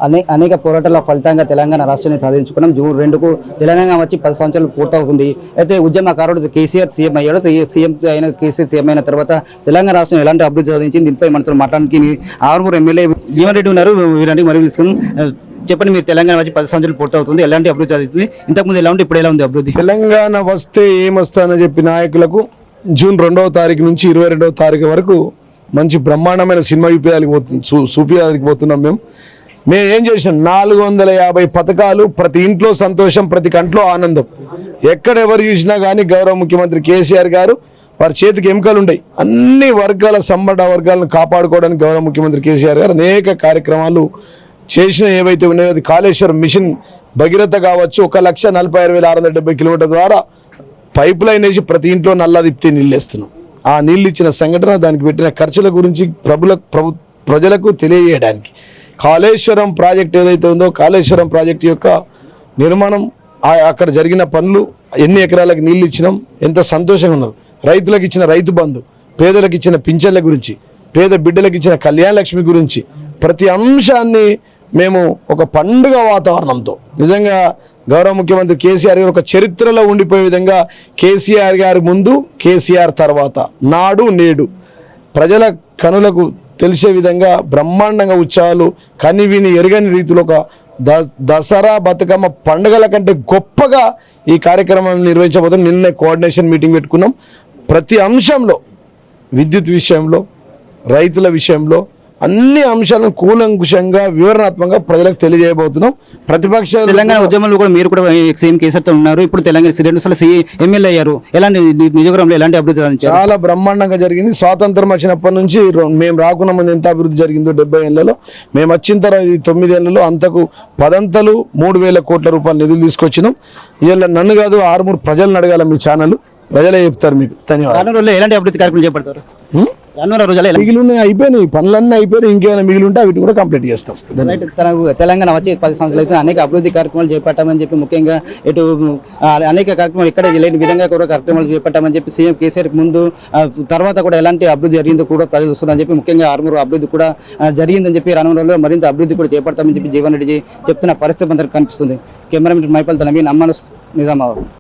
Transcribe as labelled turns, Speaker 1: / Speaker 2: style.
Speaker 1: అనేక పోరాటాల ఫలితంగా తెలంగాణ రాష్ట్రాన్ని సాధించుకున్నాం. జూన్ 2కు తెలంగాణ వచ్చి 10 సంవత్సరాలు పూర్తవుతుంది. అయితే ఉద్యమకారుడు కేసీఆర్ సీఎం అయ్యాడు. సీఎం అయిన కేసీఆర్ సీఎం అయిన తర్వాత తెలంగాణ రాష్ట్రం ఎలాంటి అభివృద్ధి సాధించింది, దీనిపై మనతో మాట్లాడడానికి ఆర్మూర్ ఎమ్మెల్యే జీవన్ రెడ్డి ఉన్నారు. వీరంటే మరి చెప్పండి, మీరు తెలంగాణ వచ్చి 10 సంవత్సరాలు పూర్తవుతుంది, ఎలాంటి అభివృద్ధి సాధించింది, ఇంతకుముందు ఎలా ఉంది, ఇప్పుడు ఎలా ఉంది అభివృద్ధి?
Speaker 2: తెలంగాణ వస్తే ఏమొస్తానని చెప్పి నాయకులకు జూన్ 2వ తారీఖు నుంచి 22వ తారీఖు వరకు మంచి బ్రహ్మాండమైన సినిమా చూపించడానికి పోతున్నాం. మేము ఏం చేసినాం, 450 పథకాలు, ప్రతి ఇంట్లో సంతోషం, ప్రతి కంట్లో ఆనందం. ఎక్కడెవరు చూసినా కానీ గౌరవ ముఖ్యమంత్రి కేసీఆర్ గారు వారి చేతికి ఎముకలు ఉంటాయి. అన్ని వర్గాల సంబడ వర్గాలను కాపాడుకోవడానికి గౌరవ ముఖ్యమంత్రి కేసీఆర్ గారు అనేక కార్యక్రమాలు చేసిన ఏవైతే ఉన్నాయో, అది కాళేశ్వరం మిషన్ భగీరథ కావచ్చు, 1,46,670 కిలోమీటర్ల ద్వారా పైప్ లైన్ వేసి ప్రతి ఇంట్లో నల్లా తిప్పితే నీళ్ళు వేస్తున్నాం. ఆ నీళ్ళు ఇచ్చిన సంఘటన, దానికి పెట్టిన ఖర్చుల గురించి ప్రజలకు తెలియజేయడానికి కాళేశ్వరం ప్రాజెక్ట్ ఏదైతే ఉందో, కాళేశ్వరం ప్రాజెక్టు యొక్క నిర్మాణం, అక్కడ జరిగిన పనులు, ఎన్ని ఎకరాలకు నీళ్ళు ఇచ్చినాం, ఎంత సంతోషంగా ఉన్నారు. రైతులకు ఇచ్చిన రైతు బంధు, పేదలకు ఇచ్చిన పింఛన్ల గురించి, పేద బిడ్డలకు ఇచ్చిన కళ్యాణ లక్ష్మి గురించి, ప్రతి అంశాన్ని మేము ఒక పండుగ వాతావరణంతో, నిజంగా గౌరవ ముఖ్యమంత్రి కేసీఆర్ గారు ఒక చరిత్రలో ఉండిపోయే విధంగా, కేసీఆర్ గారి ముందు, కేసీఆర్ తర్వాత, నాడు నేడు ప్రజల కనులకు తెలిసే విధంగా బ్రహ్మాండంగా ఉత్సవాలు, కనివిని ఎరగని రీతిలో ఒక దసరా బతుకమ్మ పండుగల కంటే గొప్పగా ఈ కార్యక్రమాన్ని నిర్వహించబోతున్నాం. నిన్నే కోఆర్డినేషన్ మీటింగ్ పెట్టుకున్నాం. ప్రతి అంశంలో, విద్యుత్ విషయంలో, రైతుల విషయంలో, అన్ని అంశాలను కూలంకుషంగా వివరణాత్మకంగా ప్రజలకు తెలియజేయబోతున్నాం. ప్రతిపక్ష
Speaker 1: తెలంగాణ ఉద్యమంలో కూడా మీరు కూడా సీఎం కేసీఆర్తో ఉన్నారు. ఇప్పుడు తెలంగాణ 2 సార్లు ఎమ్మెల్యే అయ్యారు. ఎలాంటి నియోజకవర్గంలో ఎలాంటి అభివృద్ధి సాధించారు?
Speaker 2: చాలా బ్రహ్మాండంగా జరిగింది. స్వాతంత్రం వచ్చినప్పటి నుంచి మేము రాకున్న ముందు ఎంత అభివృద్ధి జరిగిందో 70 ఏళ్లలో, మేము వచ్చిన తర్వాత 9 ఏళ్లలో అంతకు 10 3,000 కోట్ల రూపాయల నిధులు తీసుకొచ్చినాం. ఇవాళ నన్ను కాదు, ఆర్మూర్ ప్రజలను అడగాల, మీ ఛానల్ ప్రజలే చెప్తారు మీకు.
Speaker 1: ధన్యవాదాలు. ఎలాంటి అభివృద్ధి కార్యక్రమం చేపడతారు?
Speaker 2: మిగిలి అయిపోయినాయి, పనులన్నీ అయిపోయినాయి. ఇంకేమైనా మిగిలి ఉంటే వీటిని కూడా కంప్లీట్ చేస్తాం.
Speaker 1: తెలంగాణ వచ్చి 10 సంవత్సరాలు అయితే అనేక అభివృద్ధి కార్యక్రమాలు చేపట్టామని చెప్పి, ముఖ్యంగా ఇటు అనేక కార్యక్రమాలు ఇక్కడ లేని విధంగా కూడా కార్యక్రమాలు చేపట్టామని చెప్పి సీఎం కేసీఆర్ ముందు తర్వాత కూడా ఎలాంటి అభివృద్ధి జరిగిందో కూడా ప్రజలు చూస్తున్నారని చెప్పి, ముఖ్యంగా ఆర్మూరు అభివృద్ధి కూడా జరిగిందని చెప్పి, రానున్న రోజుల్లో మరింత అభివృద్ధి కూడా చేపడతామని చెప్పి జీవన్ రెడ్డి చెప్తున్న పరిస్థితి అందరికీ కనిపిస్తుంది. కెమెరామెన్ మైపల్ తనవి, నమ్మను, నిజామాబాద్.